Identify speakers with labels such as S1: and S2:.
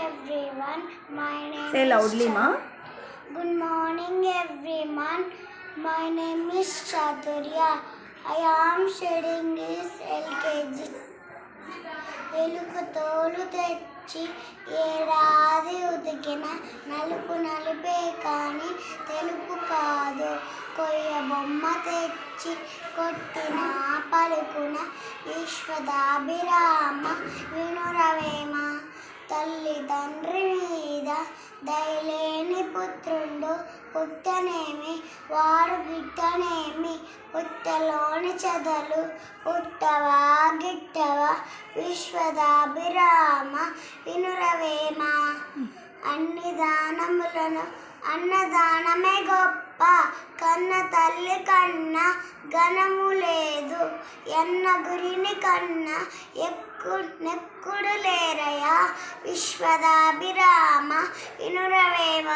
S1: everyone. My name
S2: Say
S1: is
S2: loudly, Ma.
S1: Good morning, everyone. My name is Chaturya. I am studying this LKG. ఎలుక తోలు తెచ్చి ఏడాది ఉతికిన నలుపు నలుపే కానీ తెలుపు కాదు. కొయ్య బొమ్మ తెచ్చి కొట్టిన పలుకున విశ్వదాభిరామ వినురవేమ. తల్లి తండ్రి మీద దయలేని పుత్రుండు పుట్టనేమి వాడు గిట్టనేమి. పుట్టలోని చెదలు పుట్టవా గిట్టవా విశ్వదాభిరామ వినురవేమ. అన్ని దానములను అన్నదానమే గొప్ప కన్న తల్లి కన్నా ఘనము లేదు. ఎన్న గురిని కన్నా నెక్కుడు లేరయా విశ్వదాభిరామ వినురవేమ.